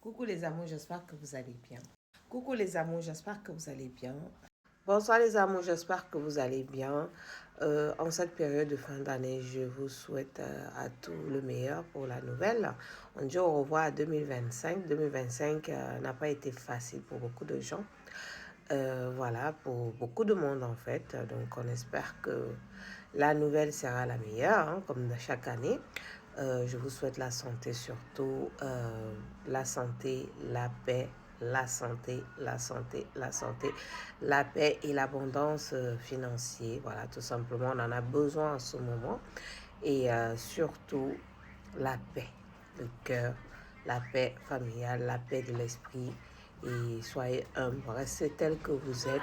Coucou les amours, j'espère que vous allez bien. Coucou les amours, j'espère que vous allez bien. Bonsoir les amours, j'espère que vous allez bien. En cette période de fin d'année, je vous souhaite à tout le meilleur pour la nouvelle. On dit au revoir à 2025. 2025 n'a pas été facile pour beaucoup de gens. Voilà, pour beaucoup de monde en fait. Donc on espère que la nouvelle sera la meilleure, hein, comme chaque année. Je vous souhaite la santé surtout, la santé, la paix, la santé, la santé, la santé, la paix et l'abondance financière. Voilà, tout simplement, on en a besoin en ce moment. Et surtout, la paix, le cœur, la paix familiale, la paix de l'esprit. Et soyez humbles, restez tel que vous êtes.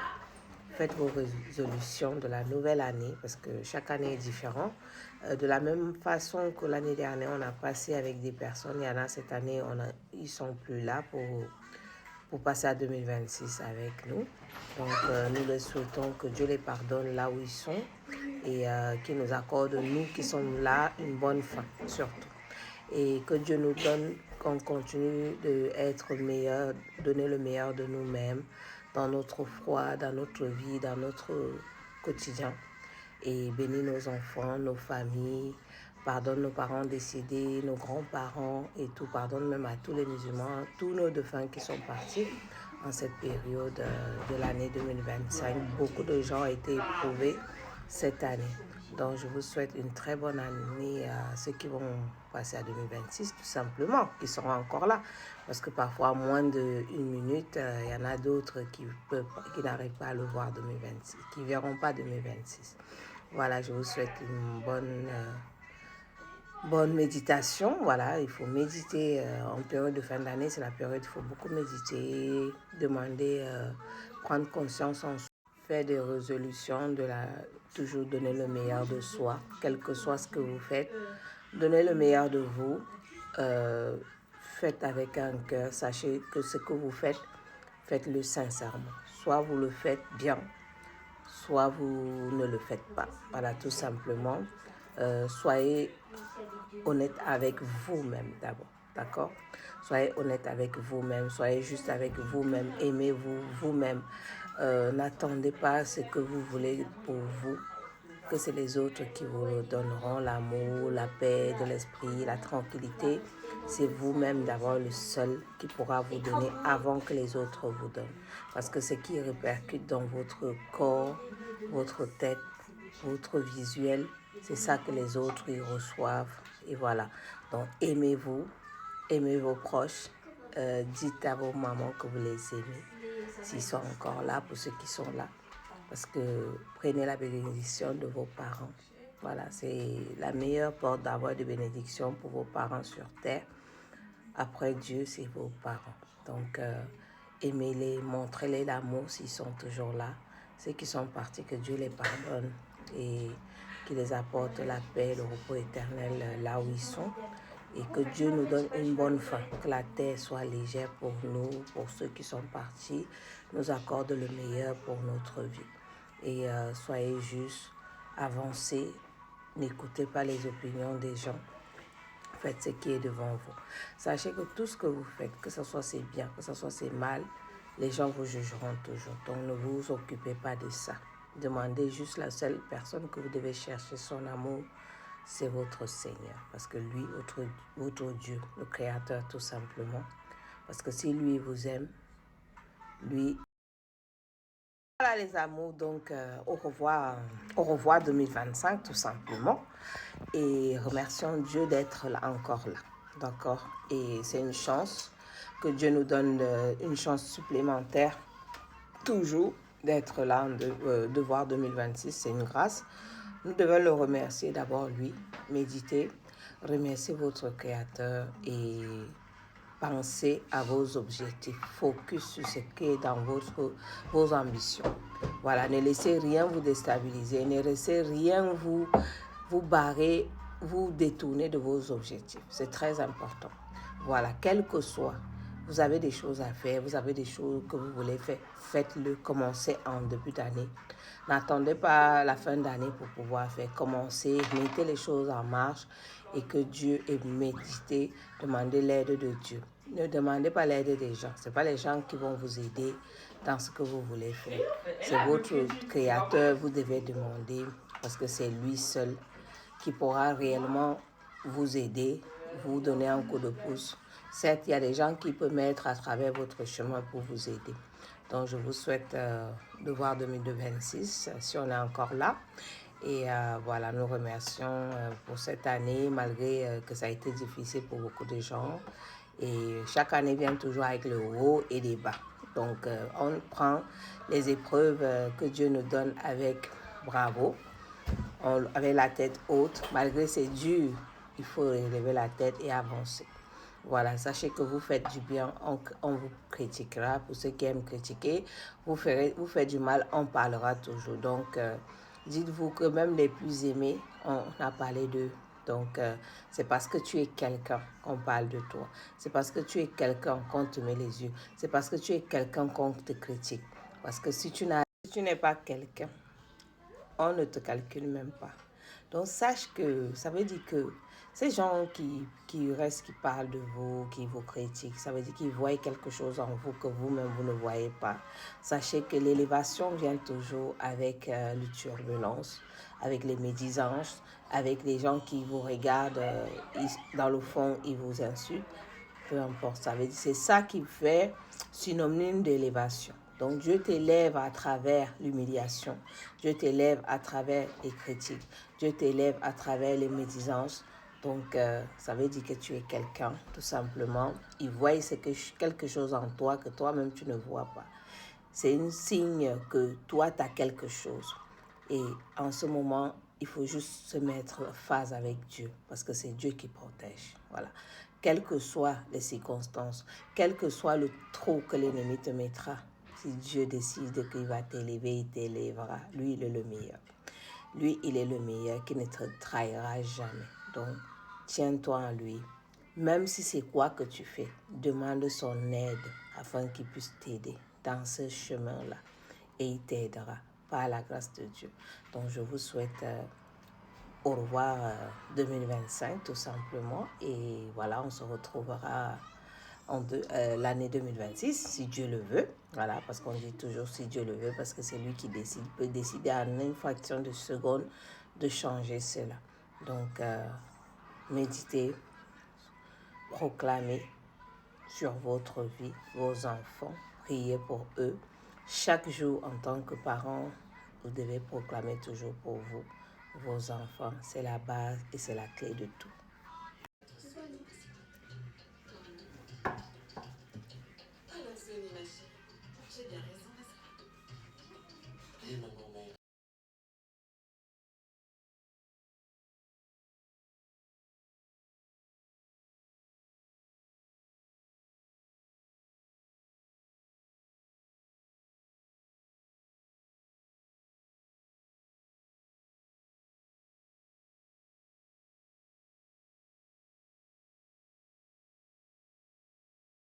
Faites vos résolutions de la nouvelle année parce que chaque année est différente. De la même façon que l'année dernière, on a passé avec des personnes. Il y en a cette année, ils ne sont plus là pour passer à 2026 avec nous. Donc, nous les souhaitons que Dieu les pardonne là où ils sont et qu'il nous accorde, nous qui sommes là, une bonne fin surtout. Et que Dieu nous donne, qu'on continue d'être meilleur, donner le meilleur de nous-mêmes dans notre foi, dans notre vie, dans notre quotidien. Et bénir nos enfants, nos familles, pardonne nos parents décédés, nos grands-parents et tout. Pardonne même à tous les musulmans, tous nos défunts qui sont partis en cette période de l'année 2025. Beaucoup de gens ont été éprouvés cette année. Donc, je vous souhaite une très bonne année à ceux qui vont passer à 2026, tout simplement, qui seront encore là. Parce que parfois, en moins d'une minute, il y en a d'autres qui n'arrivent pas à le voir 2026, qui ne verront pas 2026. Voilà, je vous souhaite une bonne méditation. Voilà, il faut méditer en période de fin d'année, c'est la période où il faut beaucoup méditer, demander, prendre conscience en soi, faire des résolutions, toujours donner le meilleur de soi, quel que soit ce que vous faites, donnez le meilleur de vous, faites avec un cœur, sachez que ce que vous faites, faites-le sincèrement. Soit vous le faites bien, soit vous ne le faites pas. Voilà, tout simplement. Soyez honnête avec vous-même d'abord, d'accord? Soyez honnête avec vous-même, soyez juste avec vous-même, aimez-vous vous-même. N'attendez pas ce que vous voulez pour vous, que c'est les autres qui vous donneront l'amour, la paix de l'esprit, la tranquillité. C'est vous-même d'abord le seul qui pourra vous donner avant que les autres vous donnent. Parce que ce qui répercute dans votre corps, votre tête, votre visuel, c'est ça que les autres y reçoivent. Et voilà. Donc aimez-vous, aimez vos proches. Dites à vos mamans que vous les aimez, s'ils sont encore là, pour ceux qui sont là. Parce que prenez la bénédiction de vos parents. Voilà, c'est la meilleure porte d'avoir de bénédiction pour vos parents sur terre. Après Dieu, c'est vos parents. Donc, aimez-les, montrez-les l'amour s'ils sont toujours là. Ceux qui sont partis, que Dieu les pardonne et qu'il les apporte la paix, le repos éternel là où ils sont. Et que Dieu nous donne une bonne fin, que la terre soit légère pour nous, pour ceux qui sont partis, nous accorde le meilleur pour notre vie. Et soyez juste, avancez, n'écoutez pas les opinions des gens, faites ce qui est devant vous. Sachez que tout ce que vous faites, que ce soit c'est bien, que ce soit c'est mal, les gens vous jugeront toujours. Donc ne vous occupez pas de ça. Demandez juste la seule personne que vous devez chercher son amour, c'est votre Seigneur. Parce que lui, votre Dieu, le Créateur tout simplement. Parce que si lui vous aime, lui... Voilà les amours, donc au revoir 2025 tout simplement. Et remercions Dieu d'être là, encore là. D'accord? Et c'est une chance que Dieu nous donne, une chance supplémentaire toujours d'être là, de voir 2026, c'est une grâce. Nous devons le remercier d'abord lui, méditer, remercier votre Créateur et pensez à vos objectifs, focus sur ce qui est dans vos ambitions. Voilà, ne laissez rien vous déstabiliser, ne laissez rien vous barrer, vous détourner de vos objectifs. C'est très important. Voilà, quel que soit, vous avez des choses à faire, vous avez des choses que vous voulez faire, faites-le, commencez en début d'année. N'attendez pas la fin d'année pour pouvoir faire. Commencez, mettez les choses en marche et que Dieu ait médité, demandez l'aide de Dieu. Ne demandez pas l'aide des gens. Ce n'est pas les gens qui vont vous aider dans ce que vous voulez faire. C'est votre créateur, vous devez demander, parce que c'est lui seul qui pourra réellement vous aider, vous donner un coup de pouce. Certes, il y a des gens qui peuvent mettre à travers votre chemin pour vous aider. Donc, je vous souhaite de voir 2026, si on est encore là. Et voilà, nous remercions pour cette année, malgré que ça a été difficile pour beaucoup de gens. Et chaque année vient toujours avec le haut et les bas. Donc, on prend les épreuves que Dieu nous donne avec bravo, avec la tête haute. Malgré c'est dur, il faut relever la tête et avancer. Voilà, sachez que vous faites du bien, on vous critiquera. Pour ceux qui aiment critiquer, vous faites du mal, on parlera toujours. Donc, dites-vous que même les plus aimés, on a parlé d'eux. Donc, c'est parce que tu es quelqu'un qu'on parle de toi. C'est parce que tu es quelqu'un qu'on te met les yeux. C'est parce que tu es quelqu'un qu'on te critique. Parce que si tu n'es pas quelqu'un, on ne te calcule même pas. Donc, sache que ça veut dire que ces gens qui restent, qui parlent de vous, qui vous critiquent, ça veut dire qu'ils voient quelque chose en vous que vous-même, vous ne voyez pas. Sachez que l'élévation vient toujours avec les turbulences, avec les médisances, avec les gens qui vous regardent, dans le fond, ils vous insultent. Peu importe, ça veut dire c'est ça qui fait synonyme d'élévation. Donc Dieu t'élève à travers l'humiliation, Dieu t'élève à travers les critiques, Dieu t'élève à travers les médisances. Donc ça veut dire que tu es quelqu'un, tout simplement. Il voit quelque chose en toi que toi-même tu ne vois pas. C'est un signe que toi tu as quelque chose. Et en ce moment, il faut juste se mettre en phase avec Dieu parce que c'est Dieu qui protège. Voilà. Quelles que soient les circonstances, quel que soit le trou que l'ennemi te mettra, si Dieu décide qu'il va t'élever, il t'élèvera. Lui, il est le meilleur. Lui, il est le meilleur qui ne te trahira jamais. Donc, tiens-toi en lui. Même si c'est quoi que tu fais, demande son aide afin qu'il puisse t'aider dans ce chemin-là. Et il t'aidera par la grâce de Dieu. Donc, je vous souhaite au revoir 2025 tout simplement. Et voilà, on se retrouvera l'année 2026 si Dieu le veut. Voilà, parce qu'on dit toujours si Dieu le veut, parce que c'est lui qui décide. Il peut décider en une fraction de seconde de changer cela. Donc, méditez, proclamez sur votre vie, vos enfants, priez pour eux. Chaque jour, en tant que parent, vous devez proclamer toujours pour vous, vos enfants. C'est la base et c'est la clé de tout.